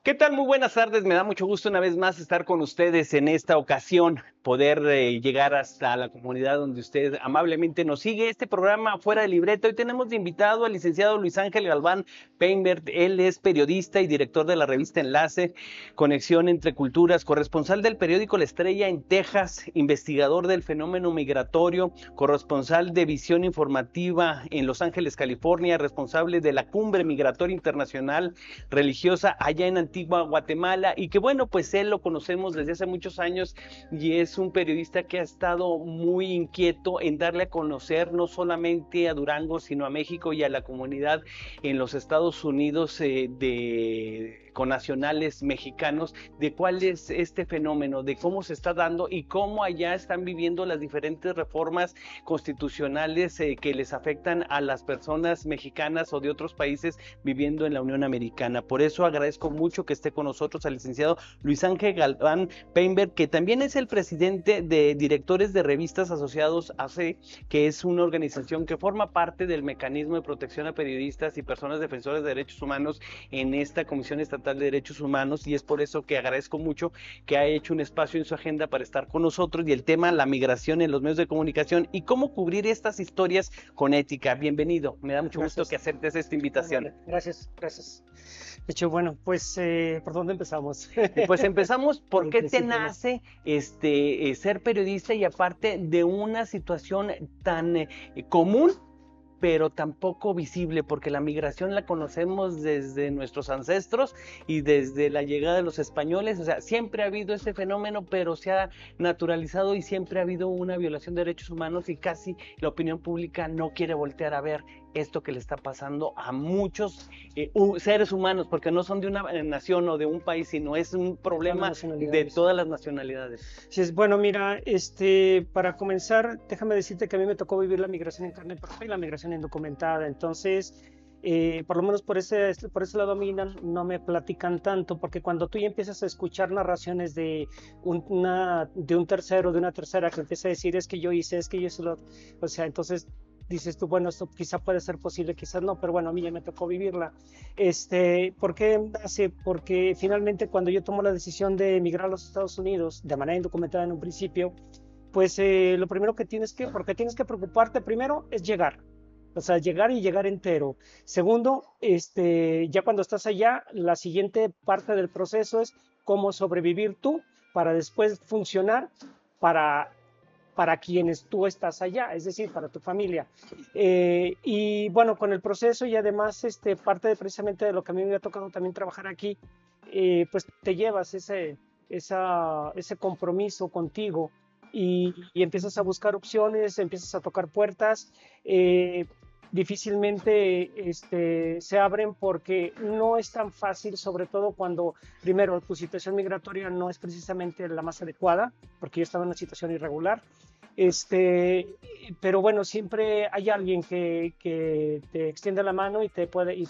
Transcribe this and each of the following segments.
¿Qué tal? Muy buenas tardes. Me da mucho gusto una vez más estar con ustedes en esta ocasión, poder llegar hasta la comunidad donde usted amablemente nos sigue. Este programa Fuera de Libreto. Hoy tenemos de invitado al licenciado Luis Ángel Galván Peinbert. Él es periodista y director de la revista Enlace, Conexión entre Culturas, corresponsal del periódico La Estrella en Texas, investigador del fenómeno migratorio, corresponsal de Visión Informativa en Los Ángeles, California, responsable de la Cumbre Migratoria Internacional Religiosa allá en Antigua Guatemala, y que bueno, pues él lo conocemos desde hace muchos años y es un periodista que ha estado muy inquieto en darle a conocer no solamente a Durango, sino a México y a la comunidad en los Estados Unidos de connacionales mexicanos, de cuál es este fenómeno, de cómo se está dando y cómo allá están viviendo las diferentes reformas constitucionales que les afectan a las personas mexicanas o de otros países viviendo en la Unión Americana. Por eso agradezco mucho que esté con nosotros al licenciado Luis Ángel Galván Peinbert, que también es el presidente de Directores de Revistas Asociados AC, que es una organización que forma parte del mecanismo de protección a periodistas y personas defensoras de derechos humanos en esta Comisión Estatal de Derechos Humanos, y es por eso que agradezco mucho que ha hecho un espacio en su agenda para estar con nosotros, y el tema la migración en los medios de comunicación y cómo cubrir estas historias con ética. Bienvenido, me da mucho gusto que aceptes esta invitación. Gracias, gracias. De hecho, bueno, pues, ¿por dónde empezamos? Pues empezamos, ¿por qué te Sí, nace ser periodista y aparte de una situación tan común, pero tampoco visible? Porque la migración la conocemos desde nuestros ancestros y desde la llegada de los españoles. O sea, siempre ha habido este fenómeno, pero se ha naturalizado y siempre ha habido una violación de derechos humanos, y casi la opinión pública no quiere voltear a ver esto que le está pasando a muchos seres humanos, porque no son de una nación o de un país, sino es un problema de todas las nacionalidades. Sí, bueno, mira, para comenzar, déjame decirte que a mí me tocó vivir la migración en carne propia y la migración indocumentada. Entonces, por lo menos por ese lado a mí no me platican tanto, porque cuando tú ya empiezas a escuchar narraciones de un tercero, de una tercera, que empieza a decir, es que yo hice, es que yo hice lo... O sea, entonces dices tú, bueno, esto quizá puede ser posible, quizás no, pero bueno, a mí ya me tocó vivirla. ¿Por qué nace? Porque finalmente cuando yo tomo la decisión de emigrar a los Estados Unidos de manera indocumentada en un principio, pues lo primero porque tienes que preocuparte primero es llegar. O sea, llegar y llegar entero. Segundo, ya cuando estás allá, la siguiente parte del proceso es cómo sobrevivir tú para después funcionar para quienes tú estás allá, es decir, para tu familia. Y bueno, con el proceso y además parte precisamente de lo que a mí me ha tocado también trabajar aquí, pues te llevas ese compromiso contigo y empiezas a buscar opciones, empiezas a tocar puertas. Difícilmente se abren porque no es tan fácil, sobre todo cuando, primero, tu situación migratoria no es precisamente la más adecuada, porque yo estaba en una situación irregular. Pero bueno, siempre hay alguien que te extiende la mano y te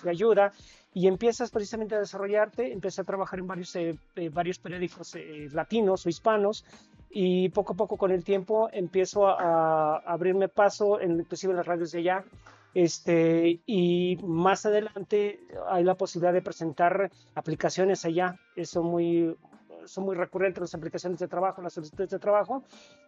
ayuda, y empiezas precisamente a desarrollarte. Empecé a trabajar en varios periódicos latinos o hispanos, y poco a poco con el tiempo empiezo a abrirme paso inclusive en las radios de allá. Y más adelante hay la posibilidad de presentar aplicaciones allá. Son muy recurrentes las aplicaciones de trabajo, las solicitudes de trabajo.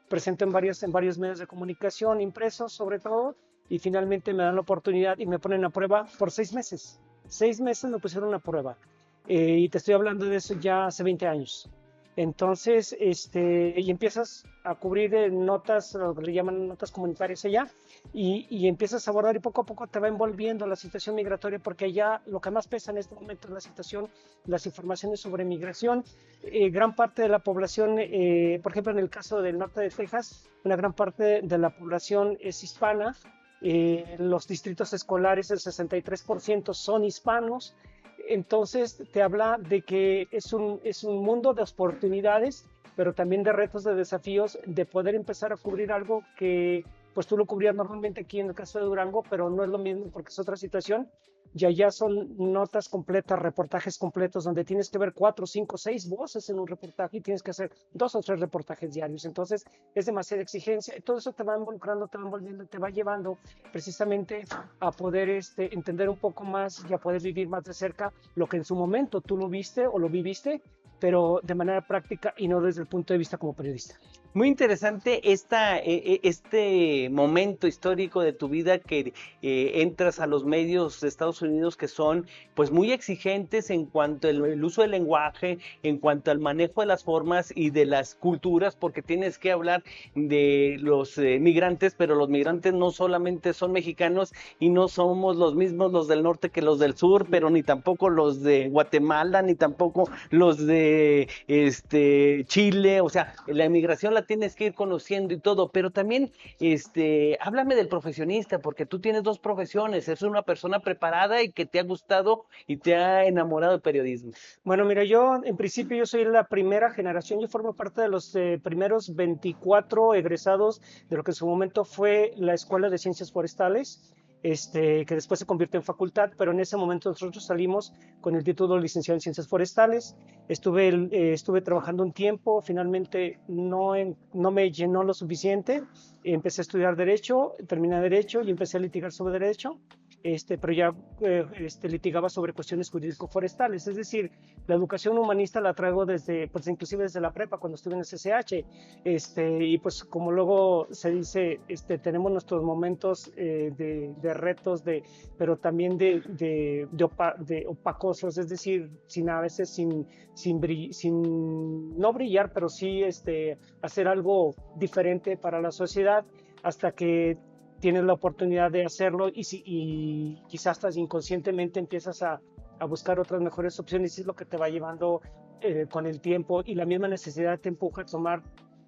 Presento en varios medios de comunicación, impresos sobre todo, y finalmente me dan la oportunidad y me ponen a prueba por 6 meses. 6 meses me pusieron a prueba. Y te estoy hablando de eso ya hace 20 años. Entonces, y empiezas a cubrir notas, lo que le llaman notas comunitarias allá, y empiezas a abordar, y poco a poco te va envolviendo la situación migratoria, porque allá lo que más pesa en este momento es la situación, las informaciones sobre migración. Gran parte de la población, por ejemplo, en el caso del norte de Texas, una gran parte de la población es hispana. Los distritos escolares, el 63% son hispanos. Entonces te habla de que es un mundo de oportunidades, pero también de retos, de desafíos, de poder empezar a cubrir algo que pues tú lo cubrías normalmente aquí en el caso de Durango, pero no es lo mismo porque es otra situación. y allá son notas completas, reportajes completos, donde tienes que ver 4, 5, 6 voces en un reportaje y tienes que hacer 2 o 3 reportajes diarios. Entonces es demasiada exigencia y todo eso te va involucrando, te va envolviendo, te va llevando precisamente a poder entender un poco más y a poder vivir más de cerca lo que en su momento tú lo viste o lo viviste, pero de manera práctica y no desde el punto de vista como periodista. Muy interesante este momento histórico de tu vida que entras a los medios de Estados Unidos que son pues muy exigentes en cuanto al uso del lenguaje, en cuanto al manejo de las formas y de las culturas, porque tienes que hablar de los migrantes, pero los migrantes no solamente son mexicanos y no somos los mismos los del norte que los del sur, pero ni tampoco los de Guatemala, ni tampoco los de Chile, o sea, la inmigración la tienes que ir conociendo y todo, pero también, háblame del profesionista, porque tú tienes 2 profesiones, eres una persona preparada y que te ha gustado y te ha enamorado del periodismo. Bueno, mira, yo en principio yo soy la primera generación, yo formo parte de los primeros 24 egresados de lo que en su momento fue la Escuela de Ciencias Forestales, que después se convirtió en facultad, pero en ese momento nosotros salimos con el título de licenciado en Ciencias Forestales. Estuve trabajando un tiempo, finalmente no me llenó lo suficiente, empecé a estudiar Derecho, terminé Derecho y empecé a litigar sobre Derecho. Pero ya litigaba sobre cuestiones jurídico-forestales, es decir, la educación humanista la traigo desde, pues inclusive desde la prepa, cuando estuve en el CCH, y pues como luego se dice, tenemos nuestros momentos de retos, pero también de opacosos, es decir, a veces sin no brillar, pero sí hacer algo diferente para la sociedad, hasta que tienes la oportunidad de hacerlo y quizás hasta inconscientemente empiezas a buscar otras mejores opciones y es lo que te va llevando con el tiempo y la misma necesidad te empuja a tomar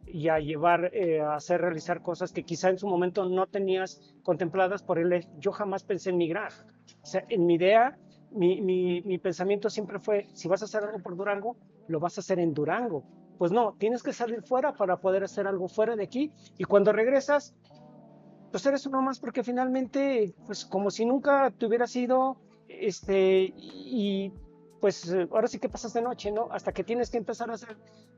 y a llevar a hacer realizar cosas que quizá en su momento no tenías contempladas por él. Yo jamás pensé en migrar. O sea, en mi idea, mi pensamiento siempre fue, si vas a hacer algo por Durango, lo vas a hacer en Durango. Pues no, tienes que salir fuera para poder hacer algo fuera de aquí y cuando regresas, pues eres uno más porque finalmente, pues como si nunca te hubieras ido, y pues ahora sí que pasas de noche, ¿no? Hasta que tienes que empezar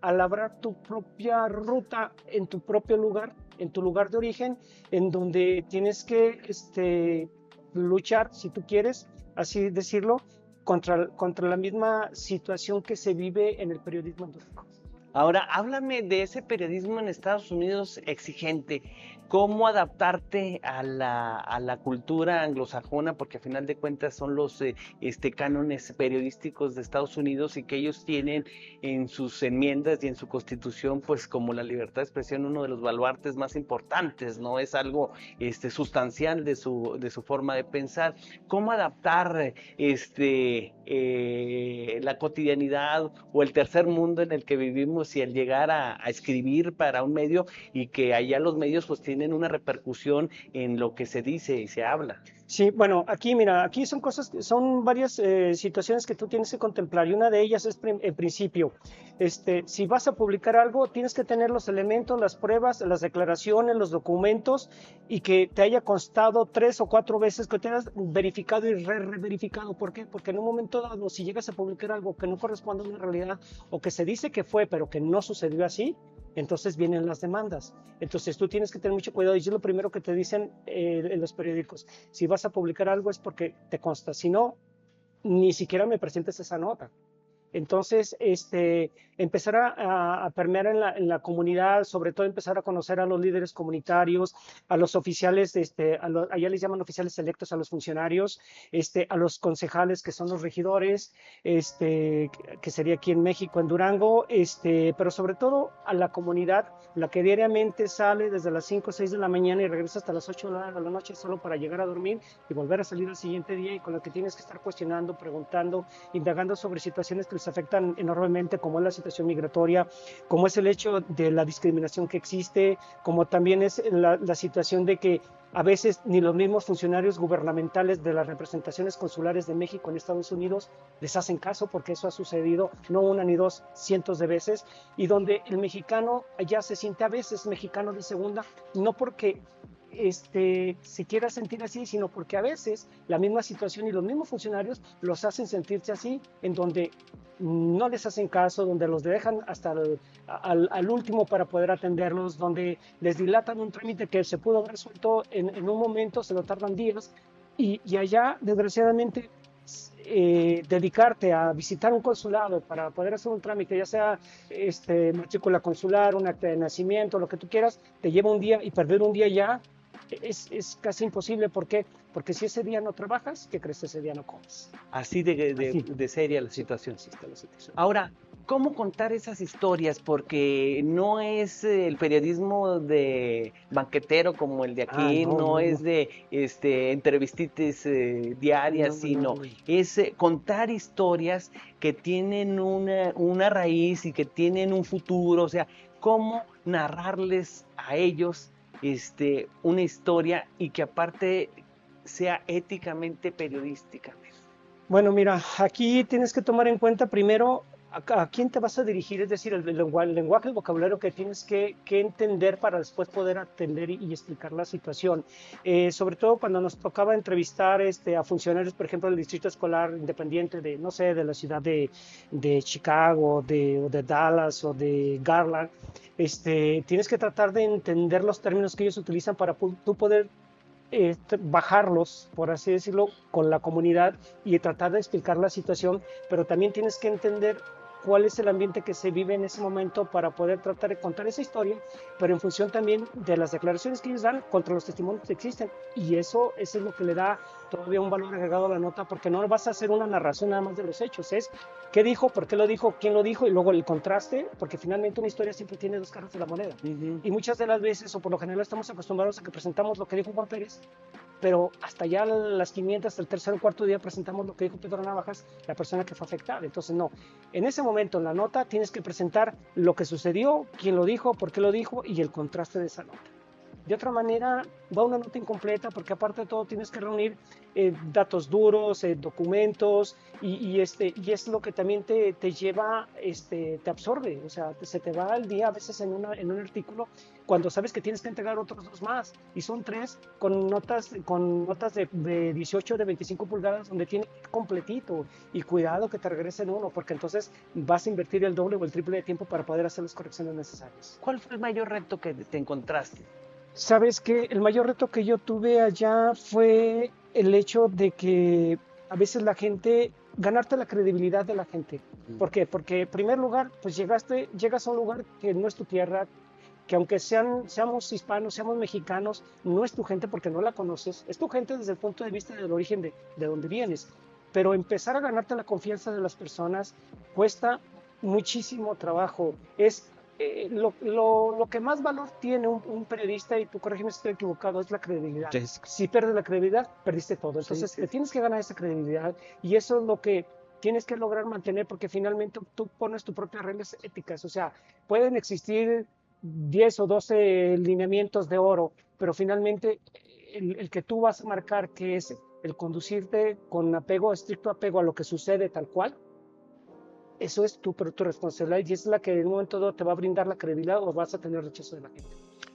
a labrar tu propia ruta en tu propio lugar, en tu lugar de origen, en donde tienes que luchar, si tú quieres, así decirlo, contra la misma situación que se vive en el periodismo en México. Ahora, háblame de ese periodismo en Estados Unidos exigente. ¿Cómo adaptarte a la cultura anglosajona? Porque a final de cuentas son los cánones periodísticos de Estados Unidos y que ellos tienen en sus enmiendas y en su constitución, pues como la libertad de expresión, uno de los baluartes más importantes, ¿no? Es algo sustancial de su forma de pensar. ¿Cómo adaptar la cotidianidad o el tercer mundo en el que vivimos y al llegar a escribir para un medio y que allá los medios pues tienen una repercusión en lo que se dice y se habla? Sí, bueno, aquí mira, aquí son varias situaciones que tú tienes que contemplar y una de ellas es en principio, si vas a publicar algo, tienes que tener los elementos, las pruebas, las declaraciones, los documentos y que te haya constado 3 o 4 veces, que te hayas verificado y re-verificado. ¿Por qué? Porque en un momento dado, si llegas a publicar algo que no corresponde a una realidad o que se dice que fue, pero que no sucedió así, entonces vienen las demandas. Entonces tú tienes que tener mucho cuidado y es lo primero que te dicen en los periódicos. Si vas a publicar algo es porque te consta, si no, ni siquiera me presentes esa nota. Entonces, empezar a permear en la comunidad, sobre todo empezar a conocer a los líderes comunitarios, a los oficiales, allá les llaman oficiales electos a los funcionarios, a los concejales que son los regidores, que sería aquí en México, en Durango, pero sobre todo a la comunidad, la que diariamente sale desde las 5 o 6 de la mañana y regresa hasta las 8 de la noche solo para llegar a dormir y volver a salir al siguiente día y con la que tienes que estar cuestionando, preguntando, indagando sobre situaciones que les afectan enormemente, como es la situación migratoria, como es el hecho de la discriminación que existe, como también es la situación de que a veces ni los mismos funcionarios gubernamentales de las representaciones consulares de México en Estados Unidos les hacen caso, porque eso ha sucedido no una ni dos, cientos de veces, y donde el mexicano allá se siente a veces mexicano de segunda, no porque se quiera sentir así, sino porque a veces la misma situación y los mismos funcionarios los hacen sentirse así, en donde no les hacen caso, donde los dejan hasta al último para poder atenderlos, donde les dilatan un trámite que se pudo haber resuelto en un momento, se lo tardan días, y allá, desgraciadamente, dedicarte a visitar un consulado para poder hacer un trámite, ya sea matrícula consular, un acta de nacimiento, lo que tú quieras, te lleva un día, y perder un día ya es casi imposible. ¿Por qué? Porque si ese día no trabajas, ¿qué crees? Ese día no comes. Así de seria la situación. Ahora, ¿cómo contar esas historias? Porque no es el periodismo de banquetero como el de aquí, no es de entrevistitas diarias, sino es contar historias que tienen una raíz y que tienen un futuro. O sea, ¿cómo narrarles a ellos una historia y que aparte sea éticamente periodística? Bueno, mira, aquí tienes que tomar en cuenta primero a quién te vas a dirigir, es decir, el lenguaje, el vocabulario que tienes que entender para después poder atender y explicar la situación. Sobre todo cuando nos tocaba entrevistar a funcionarios, por ejemplo, del distrito escolar independiente de, no sé, de la ciudad de Chicago, o de Dallas o de Garland, tienes que tratar de entender los términos que ellos utilizan para tú poder bajarlos, por así decirlo, con la comunidad y tratar de explicar la situación, pero también tienes que entender cuál es el ambiente que se vive en ese momento para poder tratar de contar esa historia, pero en función también de las declaraciones que ellos dan contra los testimonios que existen. Y eso es lo que le da todavía un valor agregado a la nota, porque no vas a hacer una narración nada más de los hechos, es qué dijo, por qué lo dijo, quién lo dijo, y luego el contraste, porque finalmente una historia siempre tiene dos caras de la moneda. Y muchas de las veces, o por lo general, estamos acostumbrados a que presentamos lo que dijo Juan Pérez, pero hasta ya las 500, hasta el tercer o cuarto día presentamos lo que dijo Pedro Navajas, la persona que fue afectada. Entonces no, en ese momento en la nota tienes que presentar lo que sucedió, quién lo dijo, por qué lo dijo y el contraste de esa nota. De otra manera va una nota incompleta, porque aparte de todo tienes que reunir datos duros, documentos, y es lo que también te lleva, te absorbe, o sea, se te va el día a veces en un artículo, cuando sabes que tienes que entregar otros dos más, y son 3 con notas de 18, de 25 pulgadas, donde tiene completito, y cuidado que te regresen uno, porque entonces vas a invertir el doble o el triple de tiempo para poder hacer las correcciones necesarias. ¿Cuál fue el mayor reto que te encontraste? Sabes que el mayor reto que yo tuve allá fue el hecho de que a veces la gente, ganarte la credibilidad de la gente. ¿Por qué? Porque en primer lugar, pues llegas a un lugar que no es tu tierra, que aunque seamos hispanos, seamos mexicanos, no es tu gente porque no la conoces, es tu gente desde el punto de vista del origen de donde vienes. Pero empezar a ganarte la confianza de las personas cuesta muchísimo trabajo. Es lo que más valor tiene un periodista, y tú corrígeme si estoy equivocado, es la credibilidad. Sí. Si pierdes la credibilidad, perdiste todo. Entonces te tienes que ganar esa credibilidad, y eso es lo que tienes que lograr mantener, porque finalmente tú pones tus propias reglas éticas. O sea, pueden existir 10 o 12 lineamientos de oro, pero finalmente el que tú vas a marcar, que es el conducirte con estricto apego a lo que sucede tal cual, eso es tu responsabilidad, y es la que en un momento dado te va a brindar la credibilidad, o vas a tener rechazo de la gente.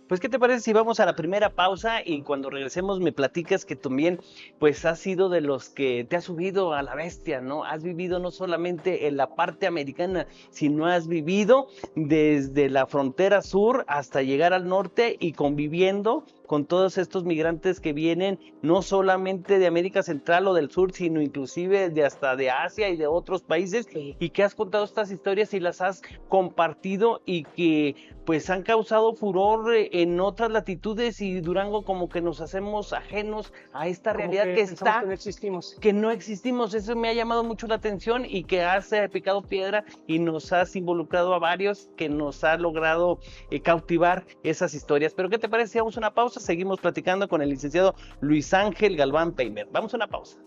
Pues, ¿qué te parece si vamos a la primera pausa y cuando regresemos me platicas que también, pues, has sido de los que te has subido a la bestia, ¿no? Has vivido no solamente en la parte americana, sino has vivido desde la frontera sur hasta llegar al norte y conviviendo con todos estos migrantes que vienen no solamente de América Central o del Sur, sino inclusive hasta de Asia y de otros países, y que has contado estas historias y las has compartido y que pues han causado furor en otras latitudes, y Durango como que nos hacemos ajenos a esta realidad que está, que no existimos. Eso me ha llamado mucho la atención, y que has picado piedra y nos has involucrado a varios, que nos ha logrado cautivar esas historias. Pero ¿qué te parece si vamos a una pausa? Seguimos platicando con el licenciado Luis Ángel Galván Peimer. Vamos a una pausa.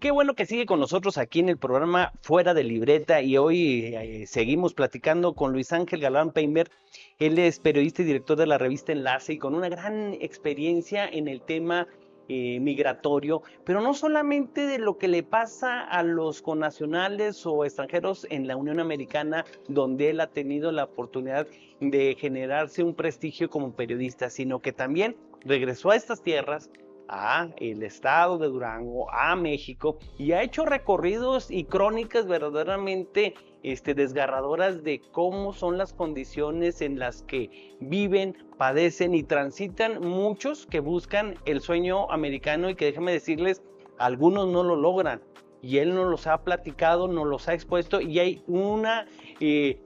Qué bueno que sigue con nosotros aquí en el programa Fuera de Libreta y hoy seguimos platicando con Luis Ángel Galván Peimer. Él es periodista y director de la revista Enlace y con una gran experiencia en el tema migratorio, pero no solamente de lo que le pasa a los connacionales o extranjeros en la Unión Americana, donde él ha tenido la oportunidad de generarse un prestigio como periodista, sino que también regresó a estas tierras, a el estado de Durango, a México, y ha hecho recorridos y crónicas verdaderamente desgarradoras de cómo son las condiciones en las que viven, padecen y transitan muchos que buscan el sueño americano y que déjenme decirles, algunos no lo logran. Y él nos los ha platicado, nos los ha expuesto y hay una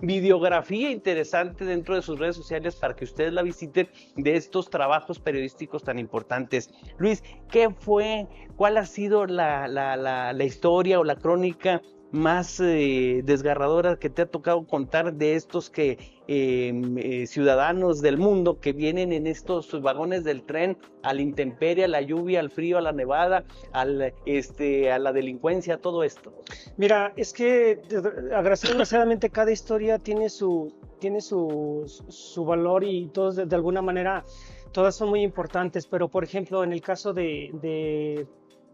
videografía interesante dentro de sus redes sociales para que ustedes la visiten de estos trabajos periodísticos tan importantes. Luis, ¿qué fue, cuál ha sido la historia o la crónica más desgarradora que te ha tocado contar de estos ciudadanos del mundo que vienen en estos vagones del tren a la intemperie, a la lluvia, al frío, a la nevada, a la delincuencia, todo esto? Mira, es que desgraciadamente cada historia tiene su valor y todos de alguna manera, todas son muy importantes, pero por ejemplo, en el caso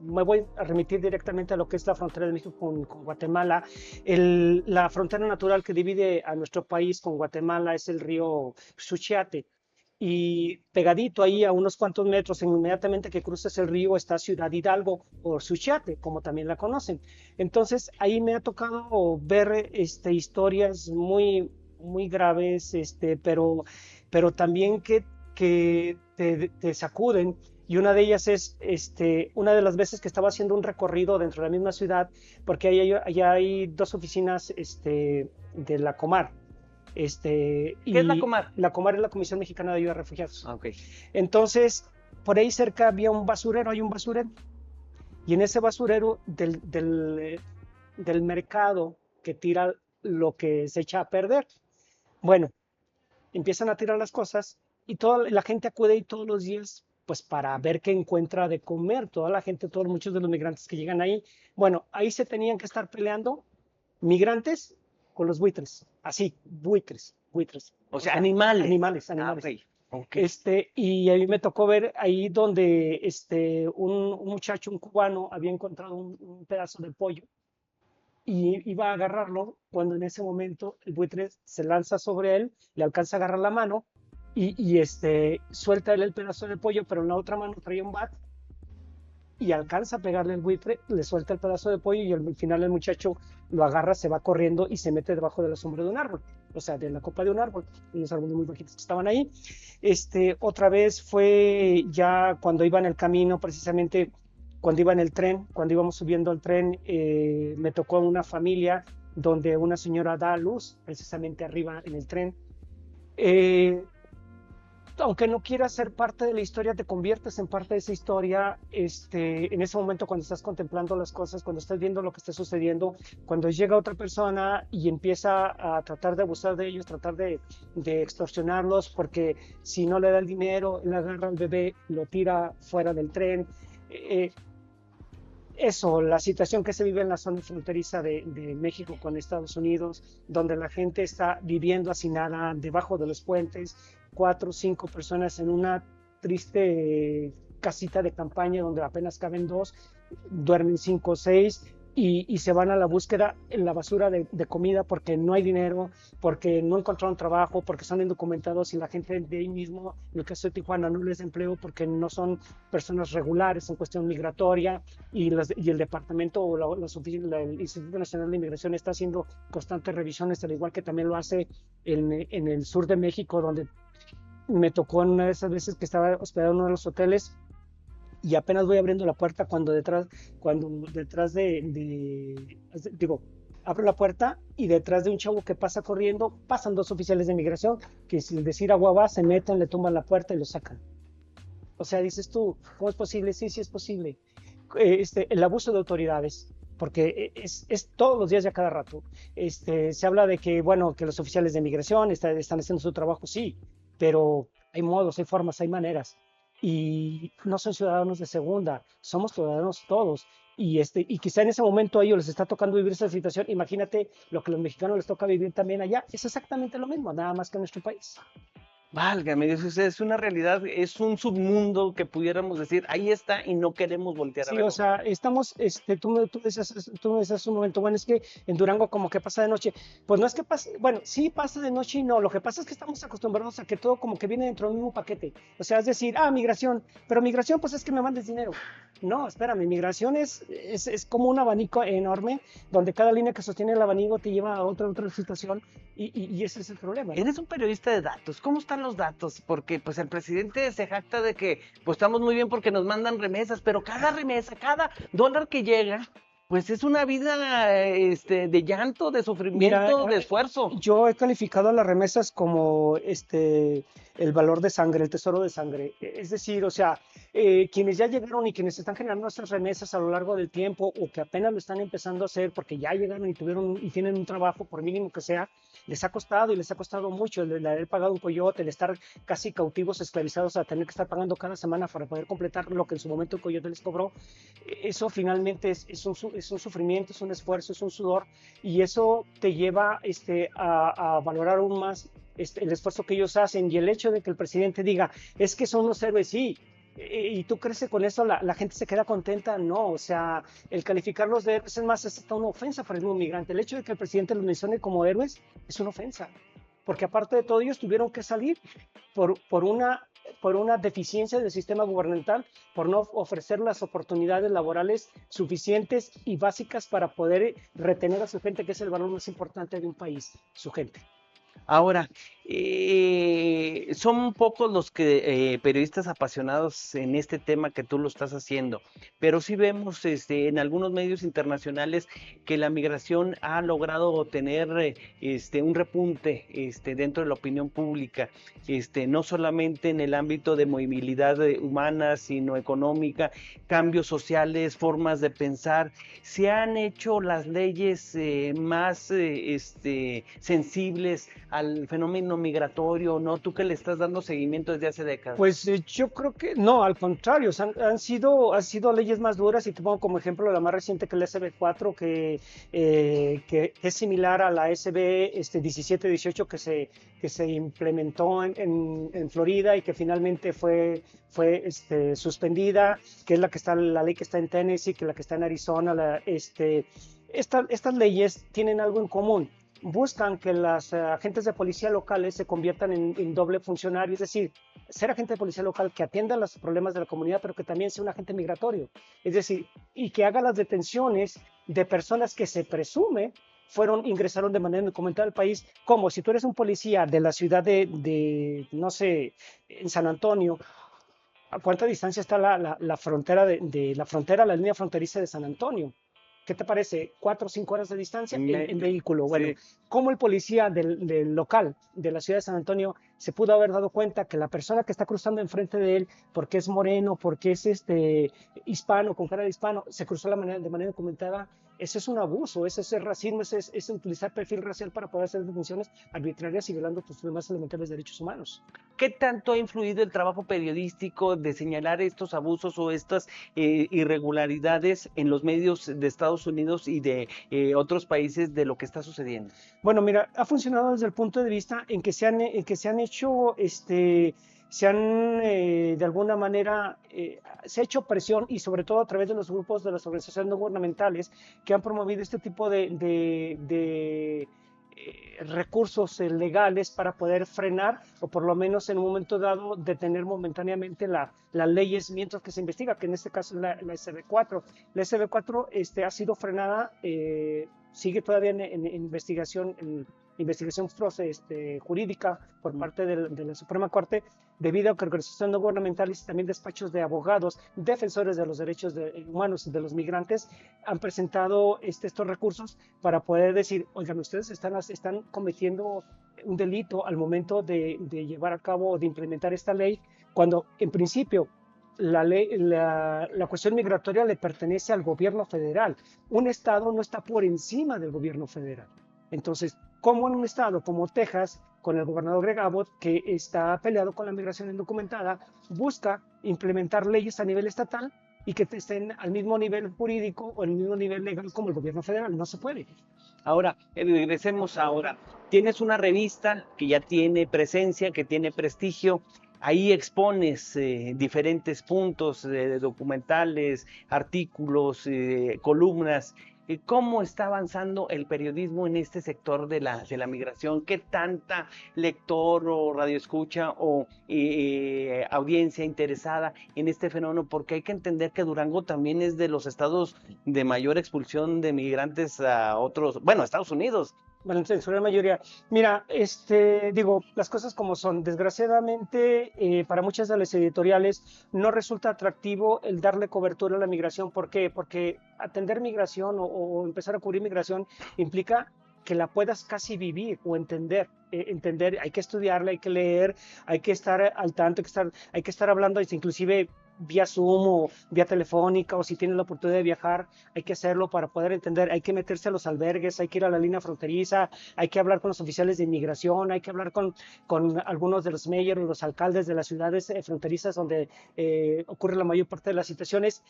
me voy a remitir directamente a lo que es la frontera de México con Guatemala. La frontera natural que divide a nuestro país con Guatemala es el río Suchiate. Y pegadito ahí a unos cuantos metros, inmediatamente que cruces el río, está Ciudad Hidalgo o Suchiate, como también la conocen. Entonces ahí me ha tocado ver historias muy graves, pero también que te sacuden. Y una de ellas es una de las veces que estaba haciendo un recorrido dentro de la misma ciudad, porque allá hay dos oficinas de la Comar. ¿Qué es la Comar? La Comar es la Comisión Mexicana de Ayuda a Refugiados. Okay. Entonces, por ahí cerca había un basurero, hay un basurero. Y en ese basurero del mercado que tira lo que se echa a perder. Bueno, empiezan a tirar las cosas y toda la gente acude ahí todos los días pues para ver qué encuentra de comer. Toda la gente, muchos de los migrantes que llegan ahí. Bueno, ahí se tenían que estar peleando migrantes con los buitres, así, buitres. O sea, animales. Animales. Okay. Y a mí me tocó ver ahí donde un muchacho, un cubano, había encontrado un pedazo de pollo y iba a agarrarlo cuando en ese momento el buitre se lanza sobre él, le alcanza a agarrar la mano y suelta él el pedazo de pollo, pero en la otra mano traía un bat y alcanza a pegarle el buitre, le suelta el pedazo de pollo y al final el muchacho lo agarra, se va corriendo y se mete debajo de la sombra de un árbol, o sea, de la copa de un árbol, unos árboles muy bajitos que estaban ahí. Otra vez fue ya cuando iba en el camino, precisamente cuando iba en el tren, cuando íbamos subiendo al tren, me tocó una familia donde una señora da a luz, precisamente arriba en el tren. Aunque no quieras ser parte de la historia, te conviertes en parte de esa historia en ese momento cuando estás contemplando las cosas, cuando estás viendo lo que está sucediendo, cuando llega otra persona y empieza a tratar de abusar de ellos, tratar de extorsionarlos, porque si no le da el dinero, él agarra al bebé, lo tira fuera del tren. Eso, la situación que se vive en la zona fronteriza de México con Estados Unidos, donde la gente está viviendo hacinada debajo de los puentes, 4 o 5 personas en una triste casita de campaña donde apenas caben 2, duermen 5 o 6 y se van a la búsqueda en la basura de comida porque no hay dinero, porque no encontraron trabajo, porque son indocumentados y la gente de ahí mismo, en el caso de Tijuana, no les da empleo porque no son personas regulares en cuestión migratoria y el departamento o el Instituto Nacional de Inmigración está haciendo constantes revisiones, al igual que también lo hace en el sur de México, donde me tocó en una de esas veces que estaba hospedado en uno de los hoteles y apenas voy abriendo la puerta cuando detrás abro la puerta y detrás de un chavo que pasa corriendo, pasan 2 oficiales de migración que sin decir agua va, se meten, le tumban la puerta y lo sacan. O sea, dices tú, ¿cómo es posible? Sí es posible. El abuso de autoridades, porque es todos los días y a cada rato. Se habla de que, bueno, que los oficiales de migración están haciendo su trabajo, sí, pero hay modos, hay formas, hay maneras. Y no son ciudadanos de segunda, somos ciudadanos todos. y quizá en ese momento a ellos les está tocando vivir esa situación. Imagínate lo que a los mexicanos les toca vivir también allá. Es exactamente lo mismo, nada más que en nuestro país. Válgame Dios, o sea, es una realidad, es un submundo que pudiéramos decir, ahí está y no queremos voltear a Sí, o verlo. sea, estamos, tú me decías un momento, bueno, es que en Durango como que pasa de noche. Pues no es que pase, bueno, sí pasa de noche y no. Lo que pasa es que estamos acostumbrados a que todo como que viene dentro del mismo paquete. O sea, es decir, migración, pero migración pues es que me mandes dinero. No, espérame, migración es como un abanico enorme donde cada línea que sostiene el abanico te lleva a otra situación y ese es el problema, ¿no? Eres un periodista de datos, ¿cómo están los datos? Porque pues el presidente se jacta de que pues estamos muy bien porque nos mandan remesas, pero cada remesa, cada dólar que llega, pues es una vida de llanto, de Mira, sufrimiento, de esfuerzo. yo he calificado a las remesas como el valor de sangre, el tesoro de sangre. Es decir, o sea, quienes ya llegaron y quienes están generando estas remesas a lo largo del tiempo o que apenas lo están empezando a hacer porque ya llegaron y tuvieron y tienen un trabajo, por mínimo que sea, les ha costado y les ha costado mucho el haber pagado un coyote, el estar casi cautivos, esclavizados a tener que estar pagando cada semana para poder completar lo que en su momento el coyote les cobró. Eso finalmente es un sufrimiento, es un esfuerzo, es un sudor y eso te lleva a valorar aún más el esfuerzo que ellos hacen y el hecho de que el presidente diga, es que son los héroes, sí, y tú crees que con eso la gente se queda contenta, no, o sea, el calificarlos de héroes es más, es hasta una ofensa para el mismo migrante. El hecho de que el presidente los mencione como héroes es una ofensa, porque aparte de todo ellos tuvieron que salir por, por una por una deficiencia del sistema gubernamental, por no ofrecer las oportunidades laborales suficientes y básicas para poder retener a su gente, que es el valor más importante de un país, su gente. Ahora, son pocos los que periodistas apasionados en este tema que tú lo estás haciendo, pero sí vemos en algunos medios internacionales que la migración ha logrado tener un repunte dentro de la opinión pública, no solamente en el ámbito de movilidad humana, sino económica, cambios sociales, formas de pensar. Se han hecho las leyes más sensibles al fenómeno migratorio, ¿no? Tú que le estás dando seguimiento desde hace décadas. Pues yo creo que no, al contrario, han sido leyes más duras y te pongo como ejemplo la más reciente que es la SB4, que es similar a la SB 1718 que se implementó en Florida y que finalmente fue suspendida, que es la ley que está en Tennessee, que es la que está en Arizona. Estas leyes tienen algo en común. Buscan que las agentes de policía locales se conviertan en doble funcionario, es decir, ser agente de policía local que atienda los problemas de la comunidad, pero que también sea un agente migratorio, es decir, y que haga las detenciones de personas que se presume ingresaron de manera indocumentada al país, como si tú eres un policía de la ciudad no sé, en San Antonio. ¿A cuánta distancia está la frontera la línea fronteriza de San Antonio? ¿Qué te parece? 4 o 5 horas de distancia en vehículo. Bueno, Sí. ¿cómo el policía del local de la ciudad de San Antonio se pudo haber dado cuenta que la persona que está cruzando enfrente de él, porque es moreno, porque es hispano, con cara de hispano, se cruzó de manera documentada? Ese es un abuso, ese es el racismo, ese es utilizar perfil racial para poder hacer detenciones arbitrarias y violando tus más elementales derechos humanos. ¿Qué tanto ha influido el trabajo periodístico de señalar estos abusos o estas irregularidades en los medios de Estados Unidos y de otros países de lo que está sucediendo? Bueno, mira, ha funcionado desde el punto de vista en que se han hecho, se han de alguna manera, se ha hecho presión y sobre todo a través de los grupos de las organizaciones no gubernamentales que han promovido este tipo de recursos legales para poder frenar o por lo menos en un momento dado detener momentáneamente las leyes mientras que se investiga, que en este caso es la SB4. La SB4 ha sido frenada, sigue todavía en investigación, investigación jurídica por parte de la Suprema Corte, debido a que organizaciones no gubernamentales y también despachos de abogados, defensores de los derechos humanos de los migrantes, han presentado estos recursos para poder decir, oigan, ustedes están cometiendo un delito al momento de llevar a cabo o de implementar esta ley, cuando en principio la cuestión migratoria le pertenece al gobierno federal. Un estado no está por encima del gobierno federal. Entonces, como en un estado como Texas, con el gobernador Greg Abbott, que está peleado con la migración indocumentada, busca implementar leyes a nivel estatal y que estén al mismo nivel jurídico o al mismo nivel legal como el gobierno federal. No se puede. Ahora, regresemos ahora. Tienes una revista que ya tiene presencia, que tiene prestigio. Ahí expones diferentes puntos documentales, artículos, columnas. ¿Cómo está avanzando el periodismo en este sector de la migración? ¿Qué tanta lector o radioescucha o audiencia interesada en este fenómeno? Porque hay que entender que Durango también es de los estados de mayor expulsión de migrantes a otros, bueno, a Estados Unidos. Bueno, en su gran mayoría. Mira, digo, las cosas como son. Desgraciadamente, para muchas de las editoriales no resulta atractivo el darle cobertura a la migración. ¿Por qué? Porque atender migración o empezar a cubrir migración implica que la puedas casi vivir o entender. Entender, hay que estudiarla, hay que leer, hay que estar al tanto, hay que estar hablando, inclusive vía Zoom o vía telefónica, o si tienes la oportunidad de viajar, hay que hacerlo para poder entender. Hay que meterse a los albergues, hay que ir a la línea fronteriza, hay que hablar con los oficiales de inmigración, hay que hablar con algunos de los mayors, los alcaldes de las ciudades fronterizas donde ocurre la mayor parte de las situaciones.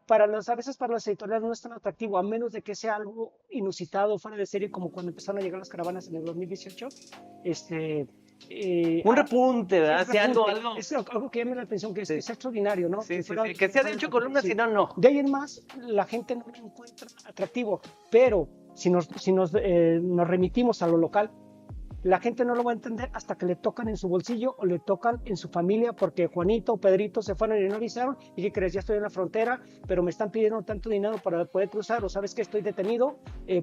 A veces para las editoriales no es tan atractivo, a menos de que sea algo inusitado, fuera de serie, como cuando empezaron a llegar las caravanas en el 2018. Un repunte, ¿verdad? Sí, algo. Es algo que llama la atención, que es, Sí. es extraordinario, ¿no? Sí, que sea de hecho columnas, sí. si no, no. De ahí en más, la gente no lo encuentra atractivo, pero si nos remitimos a lo local, la gente no lo va a entender hasta que le tocan en su bolsillo o le tocan en su familia, porque Juanito o Pedrito se fueron y no avisaron. ¿Y qué crees? Ya estoy en la frontera, pero me están pidiendo tanto dinero para poder cruzar, o sabes que estoy detenido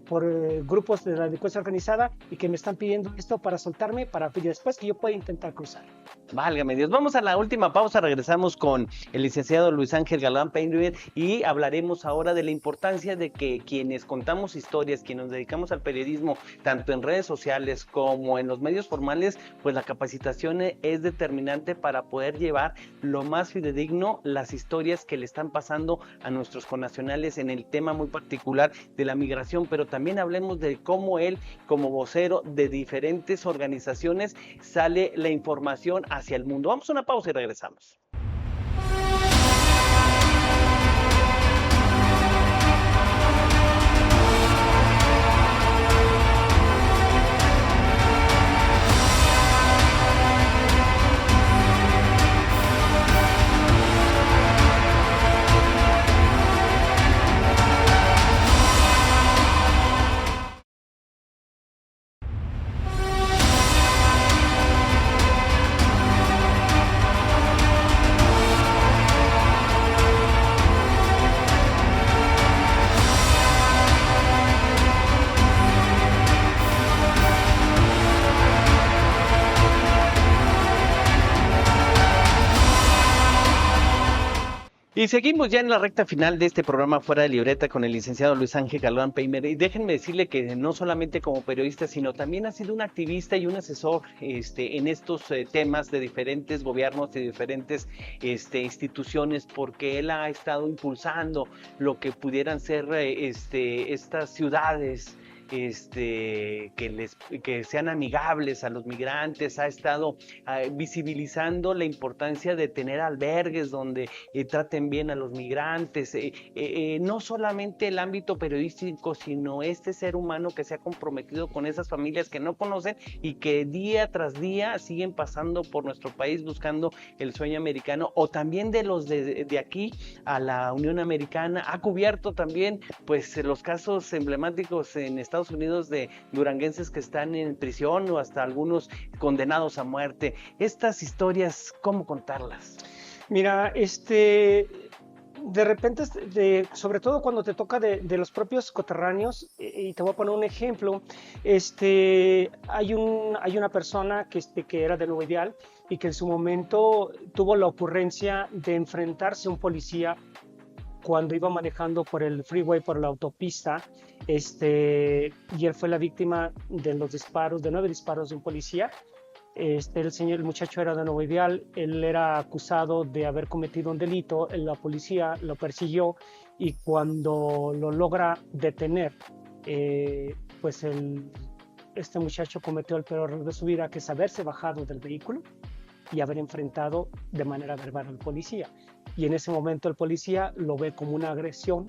por grupos de la delincuencia organizada y que me están pidiendo esto para soltarme, para después que yo pueda intentar cruzar. Válgame Dios. Vamos a la última pausa. Regresamos con el licenciado Luis Ángel Galván Peíndover y hablaremos ahora de la importancia de que quienes contamos historias, quienes nos dedicamos al periodismo, tanto en redes sociales como en los medios formales, pues la capacitación es determinante para poder llevar lo más fidedigno las historias que le están pasando a nuestros connacionales en el tema muy particular de la migración, pero también hablemos de cómo él, como vocero de diferentes organizaciones, sale la información hacia el mundo. Vamos a una pausa y regresamos. Y seguimos ya en la recta final de este programa Fuera de Libreta con el licenciado Luis Ángel Galván Peíndover. Y déjenme decirle que no solamente como periodista, sino también ha sido un activista y un asesor en estos temas de diferentes gobiernos y diferentes instituciones, porque él ha estado impulsando lo que pudieran ser estas ciudades que sean amigables a los migrantes, ha estado visibilizando la importancia de tener albergues donde traten bien a los migrantes, no solamente el ámbito periodístico, sino este ser humano que se ha comprometido con esas familias que no conocen y que día tras día siguen pasando por nuestro país buscando el sueño americano, o también de los de aquí a la Unión Americana. Ha cubierto también pues los casos emblemáticos en Estados Unidos de duranguenses que están en prisión o hasta algunos condenados a muerte. Estas historias, ¿cómo contarlas? Mira, de repente, sobre todo cuando te toca de los propios coterráneos, y te voy a poner un ejemplo, hay una persona que era de Nuevo Ideal y que en su momento tuvo la ocurrencia de enfrentarse a un policía cuando iba manejando por el freeway, por la autopista, y él fue la víctima de los disparos, de 9 disparos de un policía. El muchacho era de Nuevo Ideal, él era acusado de haber cometido un delito, la policía lo persiguió y cuando lo logra detener, pues este muchacho cometió el peor error de su vida, que es haberse bajado del vehículo y haber enfrentado de manera verbal al policía. Y en ese momento el policía lo ve como una agresión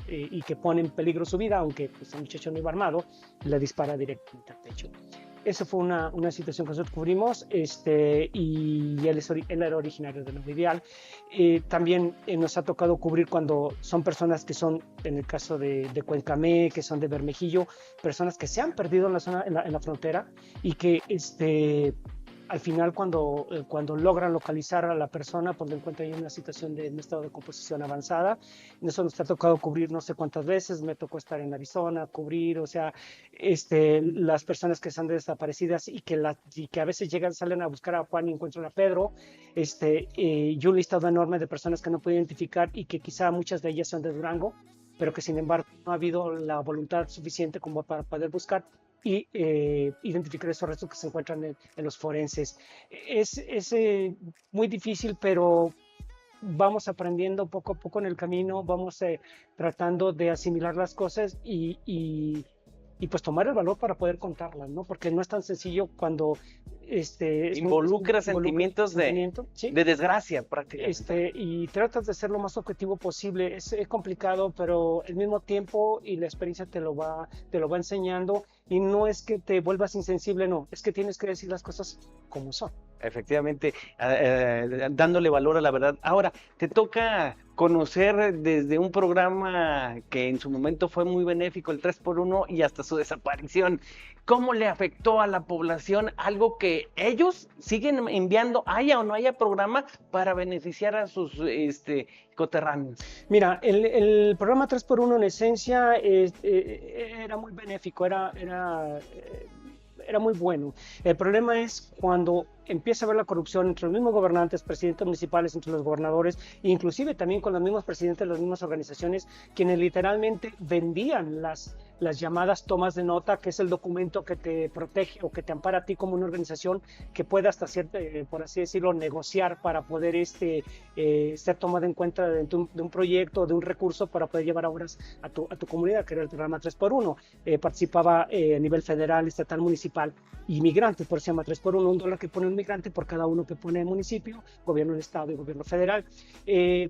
y que pone en peligro su vida, aunque pues, el muchacho no iba armado, le dispara directamente al pecho. Esa fue una situación que nosotros cubrimos, y él era originario de Nuevo Ideal. También nos ha tocado cubrir cuando son personas que son, en el caso de Cuencamé, que son de Bermejillo, personas que se han perdido en la zona, en la frontera, y que al final cuando logran localizar a la persona, pues lo encuentran en una situación de un estado de composición avanzada. Eso nos ha tocado cubrir no sé cuántas veces, me tocó estar en Arizona, cubrir, o sea, las personas que están desaparecidas y que a veces salen a buscar a Juan y encuentran a Pedro, y un listado enorme de personas que no puedo identificar y que quizá muchas de ellas son de Durango, pero que sin embargo no ha habido la voluntad suficiente como para poder buscar y identificar esos restos que se encuentran en los forenses. Es muy difícil, pero vamos aprendiendo poco a poco en el camino, vamos tratando de asimilar las cosas y pues tomar el valor para poder contarlas, ¿no? Porque no es tan sencillo cuando involucra sentimientos ¿sí? de desgracia prácticamente. Y tratas de ser lo más objetivo posible. Es complicado, pero al mismo tiempo y la experiencia te lo va enseñando, y no es que te vuelvas insensible, no, es que tienes que decir las cosas como son. Efectivamente, dándole valor a la verdad. Ahora, te toca conocer desde un programa que en su momento fue muy benéfico, el 3x1, y hasta su desaparición. ¿Cómo le afectó a la población algo que ellos siguen enviando, haya o no haya programa, para beneficiar a sus coterráneos? Mira, el programa 3x1 en esencia era muy benéfico, era muy bueno. El problema es cuando empieza a haber la corrupción entre los mismos gobernantes, presidentes municipales, entre los gobernadores, e inclusive también con los mismos presidentes de las mismas organizaciones, quienes literalmente vendían las llamadas tomas de nota, que es el documento que te protege o que te ampara a ti como una organización que pueda hasta cierto, por así decirlo, negociar para poder ser tomada en cuenta de un proyecto, de un recurso para poder llevar obras a tu comunidad, que era el programa 3x1. Participaba a nivel federal, estatal, municipal y migrantes, por eso se llama 3x1, $1 que pone un migrante por cada uno que pone el municipio, gobierno del estado y gobierno federal.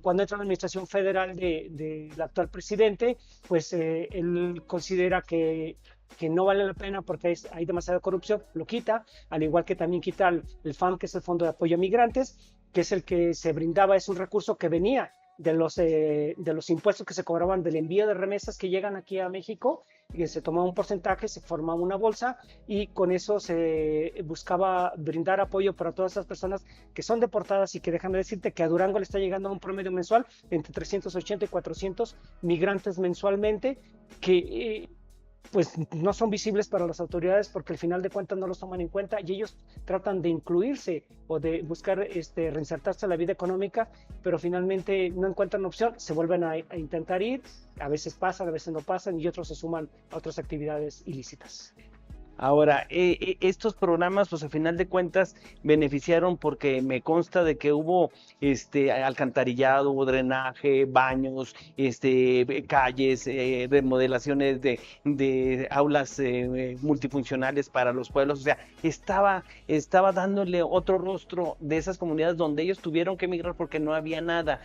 Cuando entra la administración federal del actual presidente, pues él considera que no vale la pena porque hay demasiada corrupción, lo quita, al igual que también quita el FAM, que es el Fondo de Apoyo a Migrantes, que es el que se brindaba, es un recurso que venía de los impuestos que se cobraban del envío de remesas que llegan aquí a México, y se tomaba un porcentaje, se formaba una bolsa, y con eso se buscaba brindar apoyo para todas esas personas que son deportadas, y que déjame decirte que a Durango le está llegando a un promedio mensual entre 380 y 400 migrantes mensualmente, que pues no son visibles para las autoridades porque al final de cuentas no los toman en cuenta, y ellos tratan de incluirse o de buscar reinsertarse a la vida económica, pero finalmente no encuentran opción, se vuelven a intentar ir, a veces pasan, a veces no pasan, y otros se suman a otras actividades ilícitas. Ahora, estos programas, pues a final de cuentas, beneficiaron porque me consta de que hubo alcantarillado, hubo drenaje, baños, calles, remodelaciones de aulas multifuncionales para los pueblos. O sea, estaba dándole otro rostro de esas comunidades donde ellos tuvieron que emigrar porque no había nada.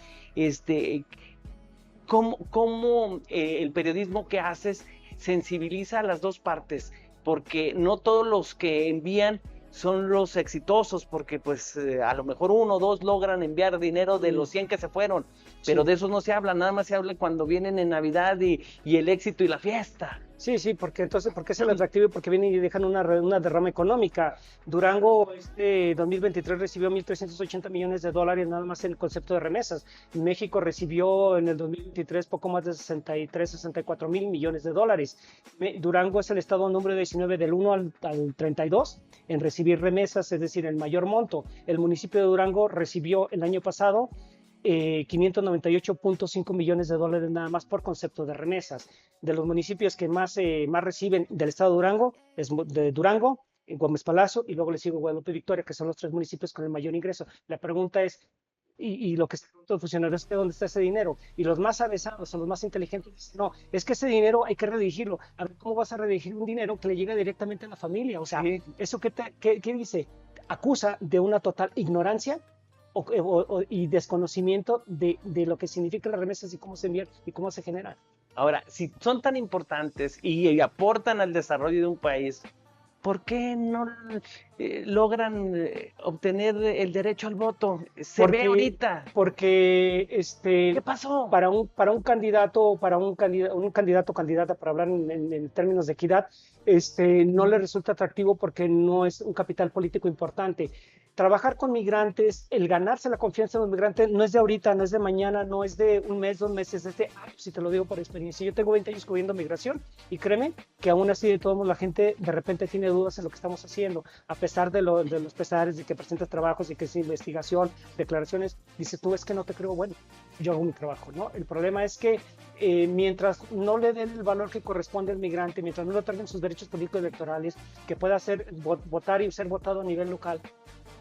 ¿Cómo el periodismo que haces sensibiliza a las dos partes? Porque no todos los que envían son los exitosos, porque pues a lo mejor 1 o 2 logran enviar dinero de los 100 que se fueron, pero de esos no se habla, nada más se habla cuando vienen en Navidad y el éxito y la fiesta. Sí, porque es el atractivo, porque vienen y dejan una derrama económica. Durango 2023 recibió $1,380 millones nada más en el concepto de remesas. México recibió en el 2023 poco más de 64 mil millones de dólares. Durango es el estado número 19 del 1 al 32 en recibir remesas, es decir, el mayor monto. El municipio de Durango recibió el año pasado $598.5 millones nada más por concepto de remesas. De los municipios que más reciben del estado de Durango, es de Durango, Gómez Palacio, y luego le sigo Guadalupe y Victoria, que son los 3 municipios con el mayor ingreso. La pregunta es, y lo que está todo funcionario es dónde está ese dinero, y los más avesados son los más inteligentes. No, es que ese dinero hay que redirigirlo. A ver, ¿cómo vas a redirigir un dinero que le llega directamente a la familia? O sea, ¿eso qué dice? acusa de una total ignorancia y desconocimiento de lo que significan las remesas y cómo se envían y cómo se generan. Ahora, si son tan importantes y aportan al desarrollo de un país, ¿por qué no logran obtener el derecho al voto? Se ve ahorita. Porque ¿Qué pasó? para un candidato, candidata, para hablar en términos de equidad, no le resulta atractivo porque no es un capital político importante. Trabajar con migrantes, el ganarse la confianza de los migrantes, no es de ahorita, no es de mañana, no es de un mes, 2 meses, es de años, si te lo digo por experiencia. Yo tengo 20 años cubriendo migración y créeme que aún así de todos modos la gente de repente tiene dudas en lo que estamos haciendo, a pesar de los pesares de que presentas trabajos y que es investigación, declaraciones, dices tú, es que no te creo, bueno, yo hago mi trabajo, ¿no? El problema es que mientras no le den el valor que corresponde al migrante, mientras no le otorguen sus derechos políticos electorales, que pueda votar y ser votado a nivel local,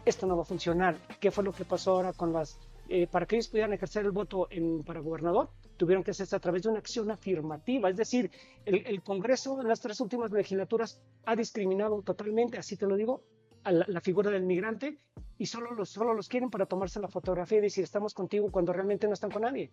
esto no va a funcionar. ¿Qué fue lo que pasó ahora con para que ellos pudieran ejercer el voto para gobernador? Tuvieron que hacerse a través de una acción afirmativa, es decir, el Congreso en las 3 últimas legislaturas ha discriminado totalmente, así te lo digo, a la figura del migrante y solo los quieren para tomarse la fotografía y decir estamos contigo cuando realmente no están con nadie.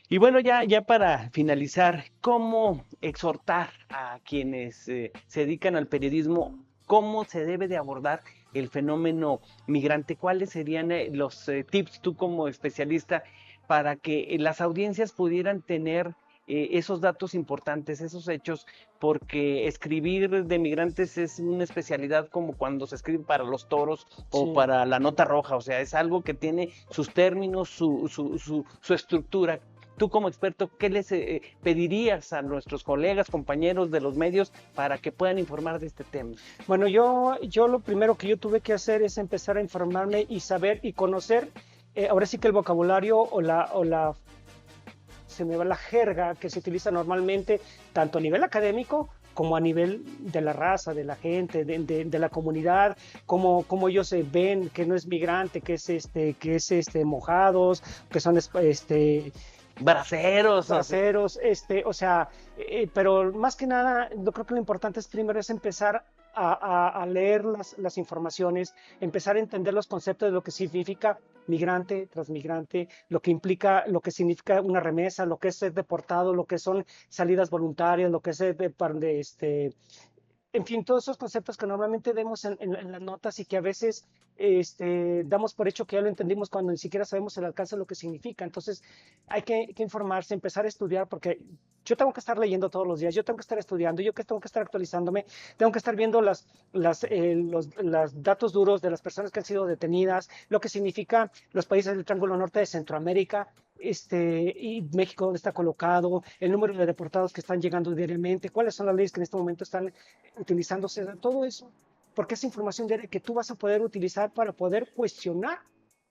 Y bueno, ya para finalizar, ¿cómo exhortar a quienes se dedican al periodismo? ¿Cómo se debe de abordar el fenómeno migrante? ¿Cuáles serían los tips tú como especialista para que las audiencias pudieran tener esos datos importantes, esos hechos? Porque escribir de migrantes es una especialidad como cuando se escribe para los toros o para la nota roja, o sea, es algo que tiene sus términos, su estructura. Tú como experto, ¿qué les pedirías a nuestros colegas, compañeros de los medios para que puedan informar de este tema? Bueno, yo lo primero que yo tuve que hacer es empezar a informarme y saber y conocer, ahora sí que el vocabulario se me va la jerga que se utiliza normalmente, tanto a nivel académico como a nivel de la raza, de la gente, de la comunidad, como ellos se ven, que no es migrante, que es mojados, que son braceros, o sea, pero más que nada, yo creo que lo importante es primero es empezar a leer las informaciones, empezar a entender los conceptos de lo que significa migrante, transmigrante, lo que implica, lo que significa una remesa, lo que es ser deportado, lo que son salidas voluntarias, lo que es en fin, todos esos conceptos que normalmente vemos en las notas y que a veces damos por hecho que ya lo entendimos cuando ni siquiera sabemos el alcance de lo que significa. Entonces, hay que informarse, empezar a estudiar, porque yo tengo que estar leyendo todos los días, yo tengo que estar estudiando, yo tengo que estar actualizándome, tengo que estar viendo los datos duros de las personas que han sido detenidas, lo que significa los países del Triángulo Norte de Centroamérica, y México dónde está colocado, el número de deportados que están llegando diariamente, cuáles son las leyes que en este momento están utilizándose, todo eso, porque es información diaria que tú vas a poder utilizar para poder cuestionar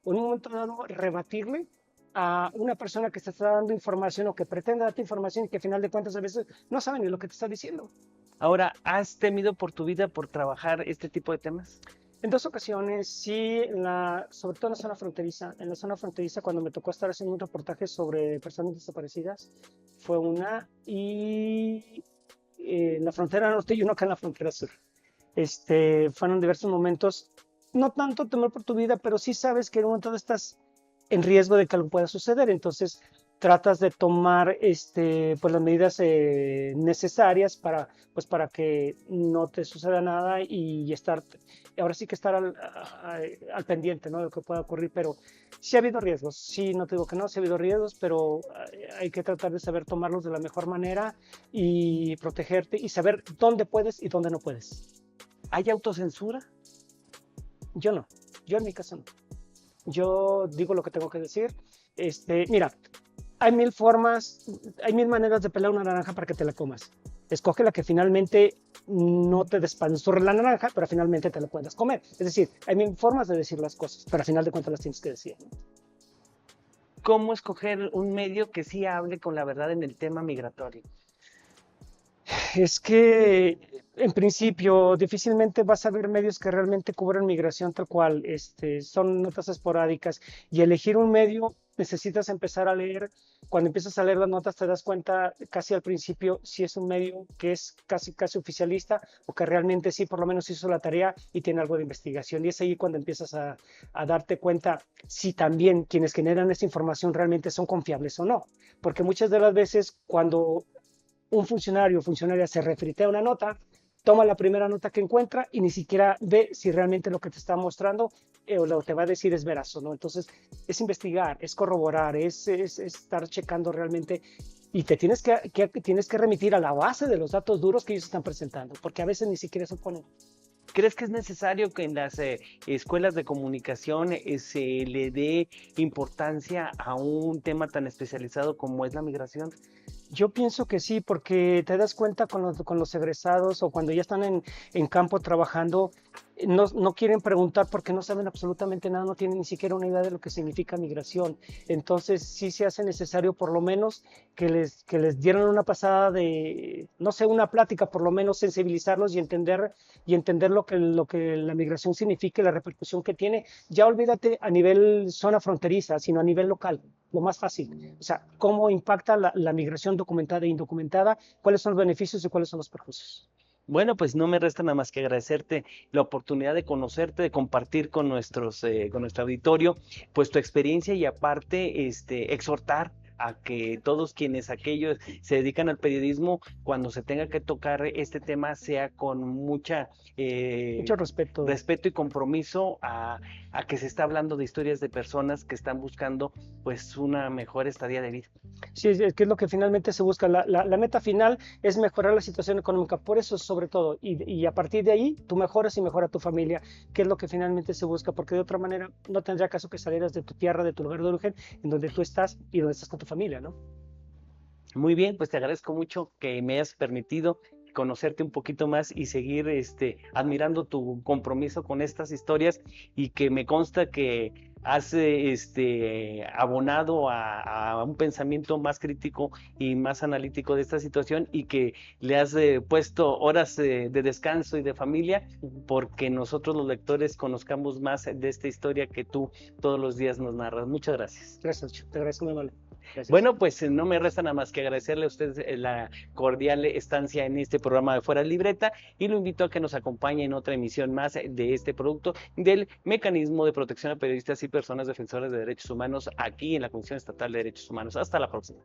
o en un momento dado rebatirle a una persona que te está dando información o que pretende darte información y que al final de cuentas a veces no saben ni lo que te está diciendo. Ahora, ¿has temido por tu vida por trabajar este tipo de temas? En 2 ocasiones, sí, sobre todo en la zona fronteriza cuando me tocó estar haciendo un reportaje sobre personas desaparecidas, fue una, y en la frontera norte y uno acá en la frontera sur. Fueron diversos momentos, no tanto temor por tu vida, pero sí sabes que en un momento estás en riesgo de que algo pueda suceder, entonces tratas de tomar pues las medidas necesarias para que no te suceda nada y ahora sí que estar al pendiente, ¿no?, de lo que pueda ocurrir, pero sí ha habido riesgos, sí, no te digo que no, sí ha habido riesgos, pero hay que tratar de saber tomarlos de la mejor manera y protegerte y saber dónde puedes y dónde no puedes. ¿Hay autocensura? Yo no, yo en mi caso no. Yo digo lo que tengo que decir. Mira, hay 1000 formas, hay 1000 maneras de pelar una naranja para que te la comas. Escoge la que finalmente no te despanzurre la naranja, pero finalmente te la puedas comer. Es decir, hay 1000 formas de decir las cosas, pero al final de cuentas las tienes que decir. ¿Cómo escoger un medio que sí hable con la verdad en el tema migratorio? Es que En principio, difícilmente vas a ver medios que realmente cubran migración tal cual. Son notas esporádicas y elegir un medio necesitas empezar a leer. Cuando empiezas a leer las notas te das cuenta casi al principio si es un medio que es casi oficialista o que realmente sí por lo menos hizo la tarea y tiene algo de investigación. Y es ahí cuando empiezas a darte cuenta si también quienes generan esa información realmente son confiables o no. Porque muchas de las veces cuando un funcionario o funcionaria se refritea una nota, toma la primera nota que encuentra y ni siquiera ve si realmente lo que te está mostrando o lo que te va a decir es veraz o no. Entonces, es investigar, es corroborar, es estar checando realmente y te tienes que remitir a la base de los datos duros que ellos están presentando, porque a veces ni siquiera se ponen. ¿Crees que es necesario que en las escuelas de comunicación se le dé importancia a un tema tan especializado como es la migración? Yo pienso que sí, porque te das cuenta con los egresados o cuando ya están en campo trabajando, no quieren preguntar porque no saben absolutamente nada, no tienen ni siquiera una idea de lo que significa migración. Entonces sí se hace necesario por lo menos que les dieran una pasada de, no sé, una plática, por lo menos sensibilizarlos y entender lo que la migración significa y la repercusión que tiene. Ya olvídate a nivel zona fronteriza, sino a nivel local, lo más fácil. O sea, cómo impacta la migración documentada e indocumentada, cuáles son los beneficios y cuáles son los perjuicios. Bueno, pues no me resta nada más que agradecerte la oportunidad de conocerte, de compartir con con nuestro auditorio, pues tu experiencia y aparte, exhortar a que todos quienes aquellos se dedican al periodismo, cuando se tenga que tocar este tema, sea con Mucho respeto. respeto y compromiso a que se está hablando de historias de personas que están buscando, pues, una mejor estadía de vida. Sí, es que es lo que finalmente se busca. La meta final es mejorar la situación económica, por eso sobre todo. Y a partir de ahí, tú mejoras y mejora tu familia, que es lo que finalmente se busca, porque de otra manera no tendría caso que salieras de tu tierra, de tu lugar de origen, en donde tú estás y donde estás con tu familia, ¿no? Muy bien, pues te agradezco mucho que me hayas permitido conocerte un poquito más y seguir admirando tu compromiso con estas historias y que me consta que has abonado a un pensamiento más crítico y más analítico de esta situación y que le has puesto horas de descanso y de familia porque nosotros los lectores conozcamos más de esta historia que tú todos los días nos narras. Muchas gracias. Gracias, Nacho. Te agradezco muy mal. Gracias. Bueno, pues no me resta nada más que agradecerle a usted la cordial estancia en este programa de Fuera de Libreta y lo invito a que nos acompañe en otra emisión más de este producto del Mecanismo de Protección a Periodistas y Personas Defensoras de Derechos Humanos aquí en la Comisión Estatal de Derechos Humanos. Hasta la próxima.